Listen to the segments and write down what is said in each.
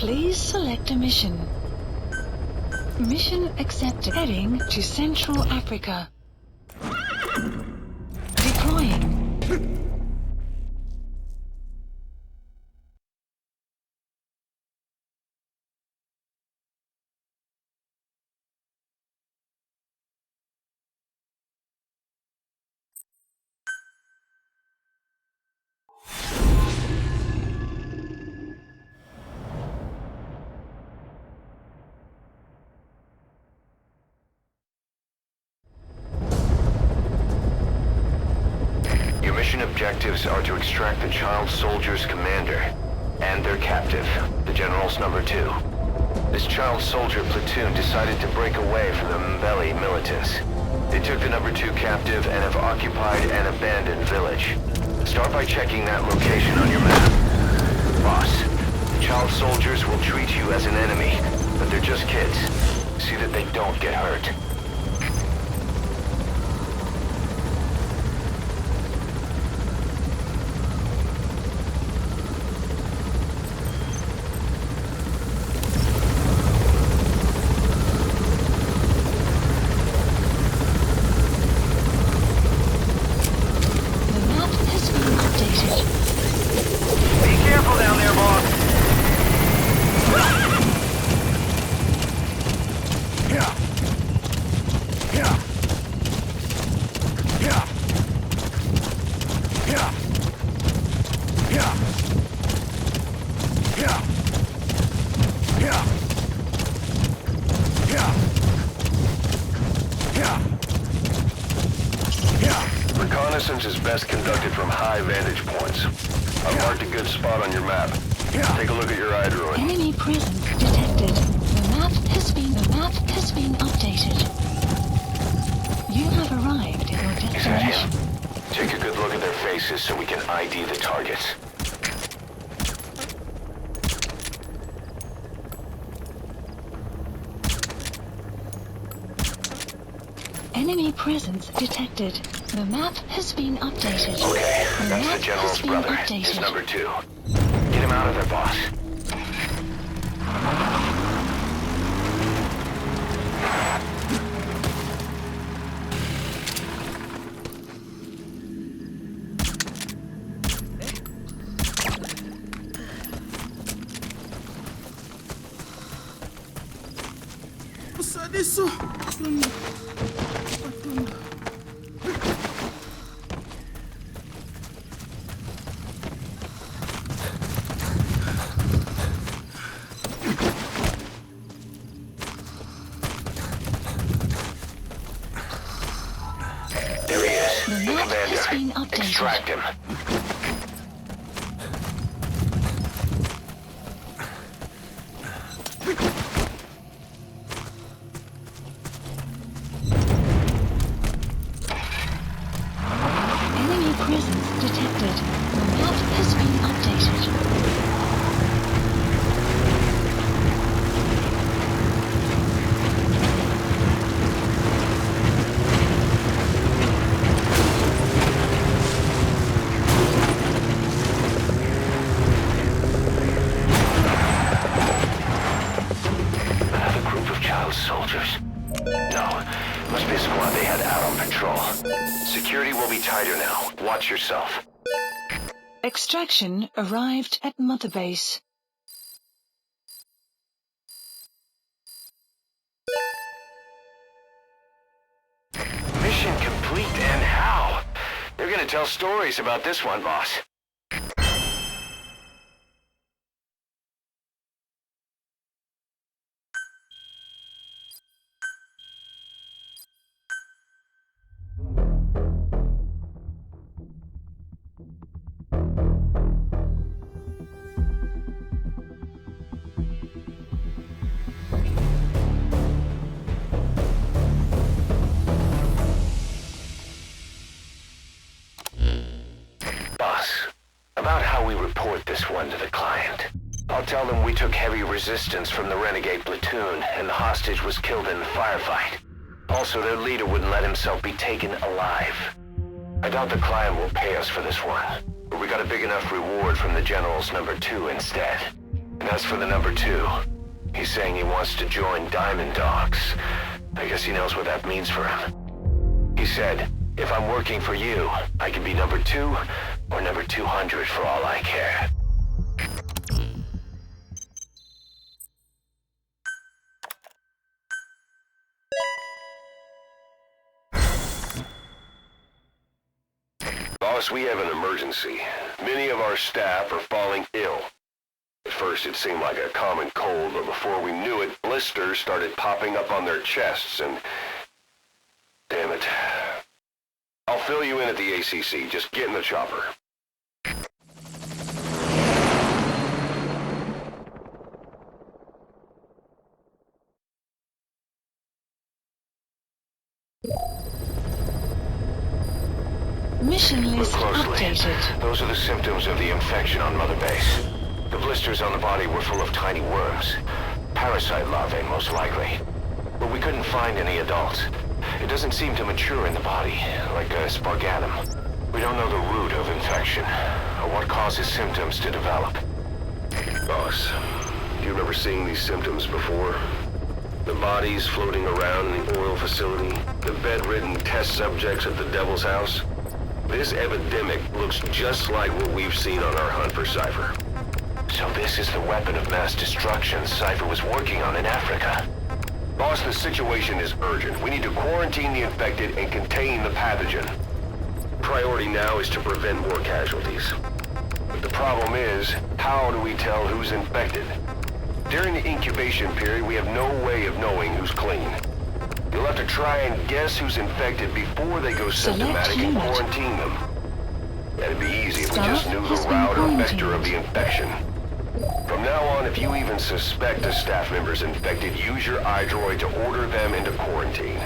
Please select a mission. Mission accepted. Heading to Central Africa. Deploying. Mission objectives are to extract the child soldier's commander and their captive, the General's number 2. This child soldier platoon decided to break away from the Mbeli militants. They took the number 2 captive and have occupied an abandoned village. Start by checking that location on your map. Boss, the child soldiers will treat you as an enemy, but they're just kids. See that they don't get hurt. Reconnaissance is best conducted from high vantage points. I've marked a good spot on your map. Take a look at your eye druid. Enemy presence detected. The map has been updated. You have arrived at your Is that him? destination. Take a good look at their faces so we can ID the targets. Enemy presence detected. The map has been updated. Okay, The that's map the General's has been brother. updated. He's number 2. Get him out of there, boss. Disso. There he is. The The map has been commander. updated. Extract him. Enemy presence detected. The map has been updated. Another group of child soldiers. No, must be a squad they had out on patrol. Security will be tighter now. Watch yourself. Extraction arrived at Mother Base. Mission complete, and how? They're gonna tell stories about this one, boss. About how we report this one to the client. I'll tell them we took heavy resistance from the renegade platoon and the hostage was killed in the firefight. Also, their leader wouldn't let himself be taken alive. I doubt the client will pay us for this one, but we got a big enough reward from the General's number 2 instead. And as for the number 2, he's saying he wants to join Diamond Dogs. I guess he knows what that means for him. He said, if I'm working for you, I can be number 2 or number 200 for all I care. Boss, we have an emergency. Many of our staff are falling ill. At first it seemed like a common cold, but before we knew it, blisters started popping up on their chests and... Damn it. I'll fill you in at the ACC. Just get in the chopper. Mission Look list closely. updated. Those are the symptoms of the infection on Mother Base. The blisters on the body were full of tiny worms. Parasite larvae, most likely. But we couldn't find any adults. It doesn't seem to mature in the body, like a spargatum. We don't know the root of infection, or what causes symptoms to develop. Boss, do you remember seeing these symptoms before? The bodies floating around in the oil facility, the bedridden test subjects at the Devil's House. This epidemic looks just like what we've seen on our hunt for Cypher. So this is the weapon of mass destruction Cypher was working on in Africa. Boss, the situation is urgent. We need to quarantine the infected and contain the pathogen. Priority now is to prevent more casualties. But the problem is, how do we tell who's infected? During the incubation period, we have no way of knowing who's clean. You'll have to try and guess who's infected before they go symptomatic and quarantine them. That'd be easy if we just knew the route or vector of the infection. From now on, if you even suspect a staff member's infected, use your iDroid to order them into quarantine.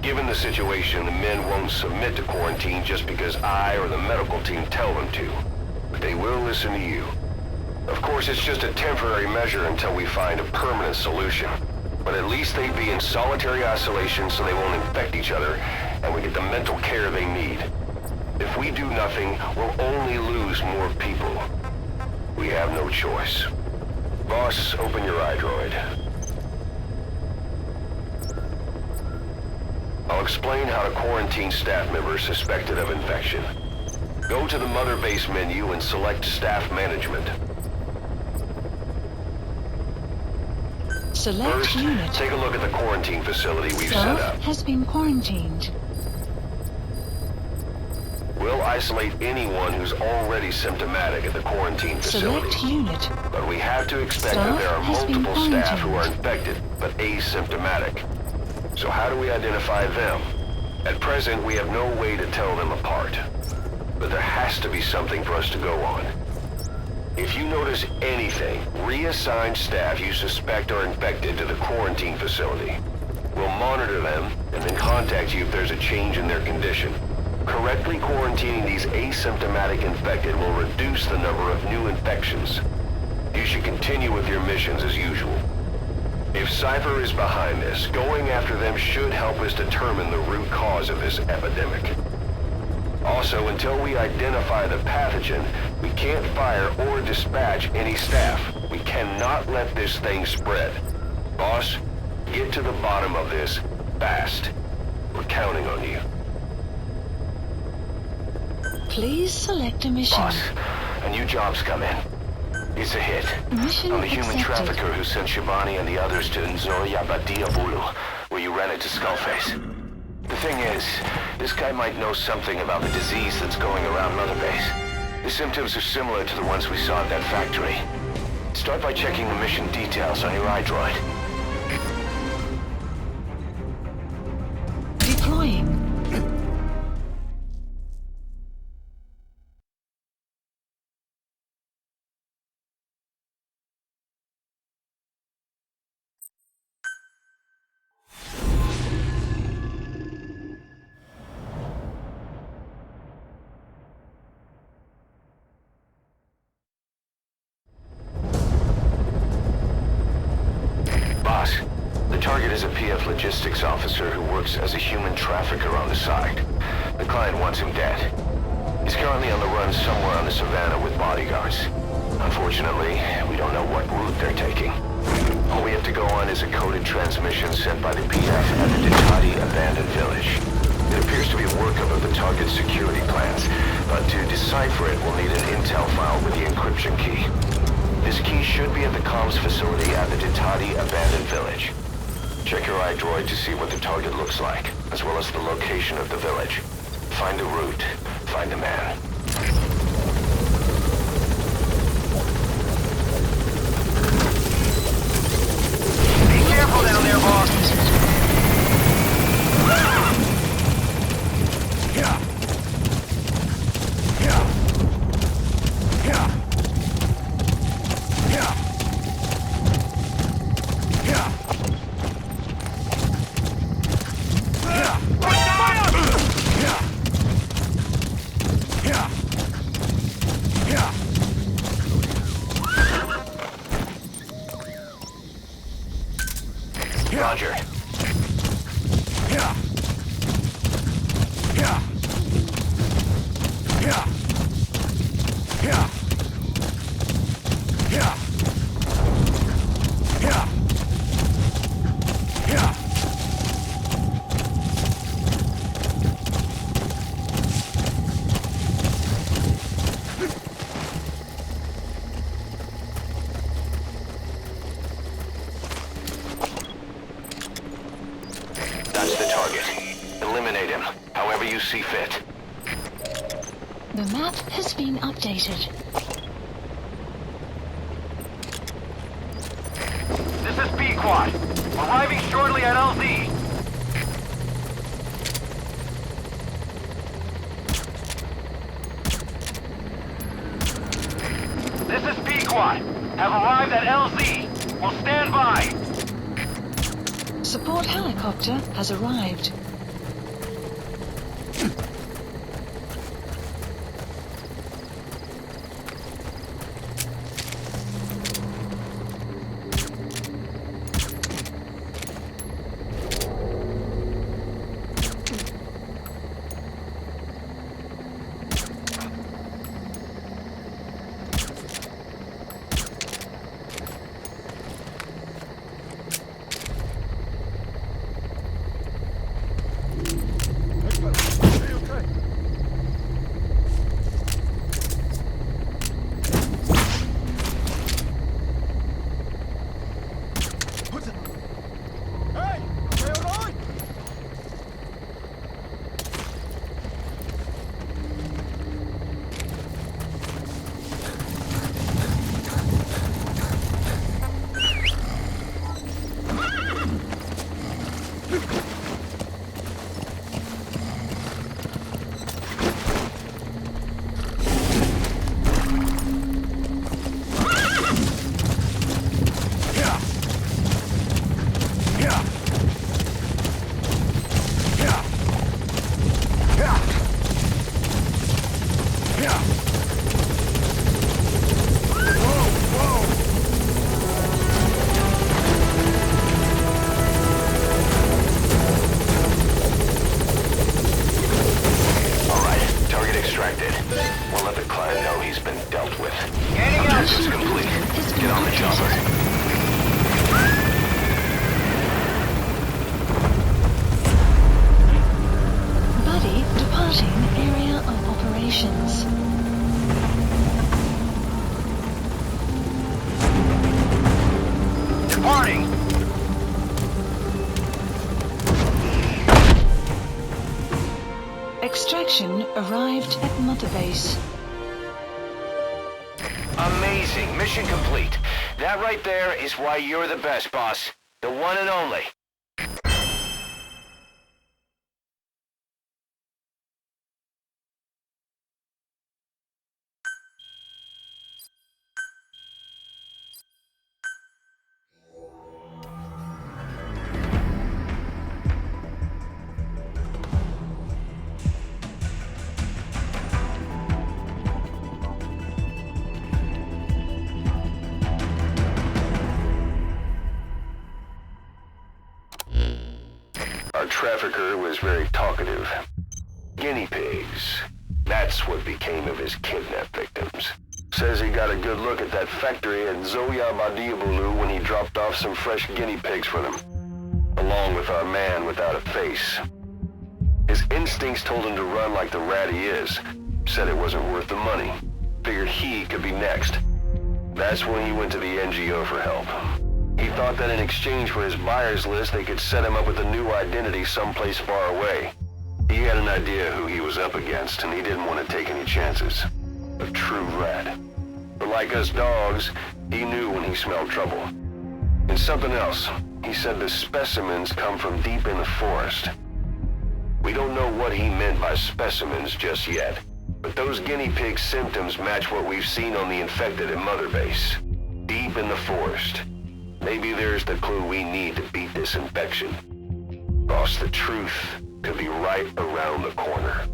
Given the situation, the men won't submit to quarantine just because I or the medical team tell them to. But they will listen to you. Of course, it's just a temporary measure until we find a permanent solution. But at least they'd be in solitary isolation so they won't infect each other, and we get the mental care they need. If we do nothing, we'll only lose more people. We have no choice. Boss, open your iDroid. I'll explain how to quarantine staff members suspected of infection. Go to the Mother Base menu and select Staff Management. Select First, unit. take a look at the quarantine facility we've set Staff up. has been quarantined. We'll isolate anyone who's already symptomatic at the quarantine facility. Select unit. But we have to expect Staff that there are has been multiple staff who are quarantined. infected, but asymptomatic. So how do we identify them? At present, we have no way to tell them apart. But there has to be something for us to go on. If you notice anything, reassign staff you suspect are infected to the quarantine facility. We'll monitor them and then contact you if there's a change in their condition. Correctly quarantining these asymptomatic infected will reduce the number of new infections. You should continue with your missions as usual. If Cypher is behind this, going after them should help us determine the root cause of this epidemic. Also, until we identify the pathogen, we can't fire or dispatch any staff. We cannot let this thing spread. Boss, get to the bottom of this fast. We're counting on you. Please select a mission. Boss, a new job's come in. It's a hit. Mission I'm the human accepted. trafficker who sent Shabani and the others to Nzoya Badia Bulu, where you ran into Skullface. The thing is, this guy might know something about the disease that's going around Mother Base. The symptoms are similar to the ones we saw at that factory. Start by checking the mission details on your iDroid. Deploying. Boss, the target is a PF logistics officer who works as a human trafficker on the side. The client wants him dead. He's currently on the run somewhere on the savannah with bodyguards. Unfortunately, we don't know what route they're taking. All we have to go on is a coded transmission sent by the PF at the Ditati abandoned village. It appears to be workup of the target's security plans, but to decipher it, we'll need an intel file with the encryption key. This key should be at the comms facility at the Ditati abandoned village. Check your iDroid to see what the target looks like, as well as the location of the village. Find the route, find the man. Be careful down there, boss! Roger. That's the target. Eliminate him, however you see fit. The map has been updated. This is B-Quad. Arriving shortly at LZ. This is B-Quad. Have arrived at LZ. Will stand by. Support helicopter has arrived. Extraction arrived at Mother Base. Amazing. Mission complete. That right there is why you're the best, boss. The one and only. Our trafficker was very talkative. Guinea pigs. That's what became of his kidnapped victims. says he got a good look at that factory at Zoya Badiabulu when he dropped off some fresh guinea pigs for them, along with our man without a face. His instincts told him to run like the rat he is. Said it wasn't worth the money. Figured he could be next. That's when he went to the NGO for help. He thought that in exchange for his buyer's list, they could set him up with a new identity someplace far away. He had an idea who he was up against, and he didn't want to take any chances. A true rat. But like us dogs, he knew when he smelled trouble. And something else. He said the specimens come from deep in the forest. We don't know what he meant by specimens just yet, but those guinea pig symptoms match what we've seen on the infected at Mother Base. Deep in the forest. Maybe there's the clue we need to beat this infection. Boss, the truth could be right around the corner.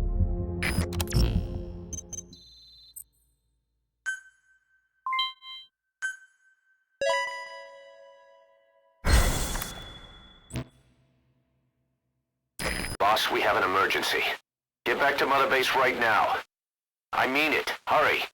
Boss, we have an emergency. Get back to Mother Base right now. I mean it. Hurry.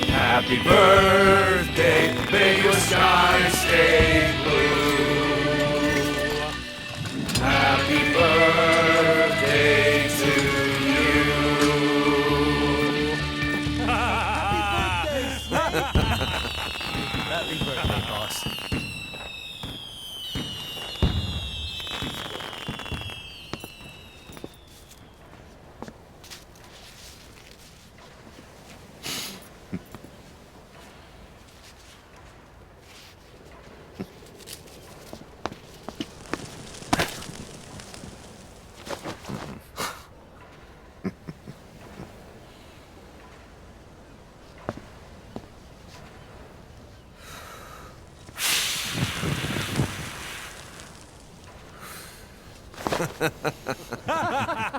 Happy birthday, may your sky stay blue. Happy birthday to you. Happy birthday, boss.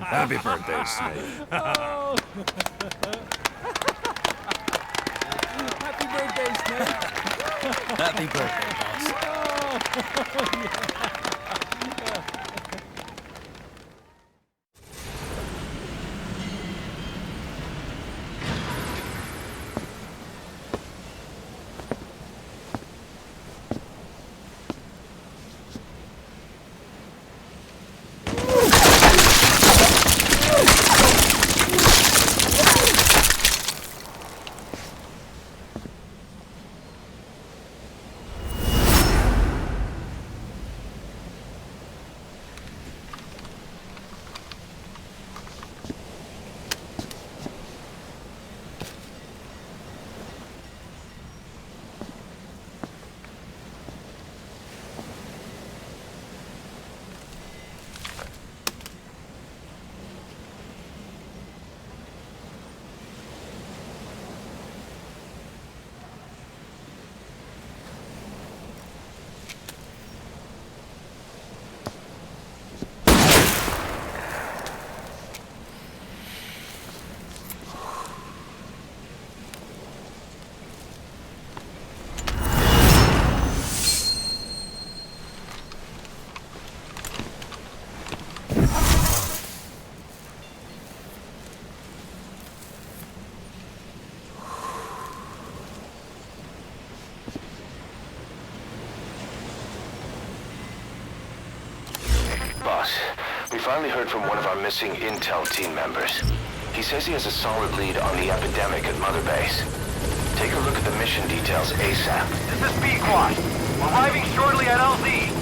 Happy birthday, Snake. Oh. Happy birthday, Snake. Happy birthday, boss. Boss, we finally heard from one of our missing intel team members. He says he has a solid lead on the epidemic at Mother Base. Take a look at the mission details ASAP. This is B-Quad. Arriving shortly at LZ.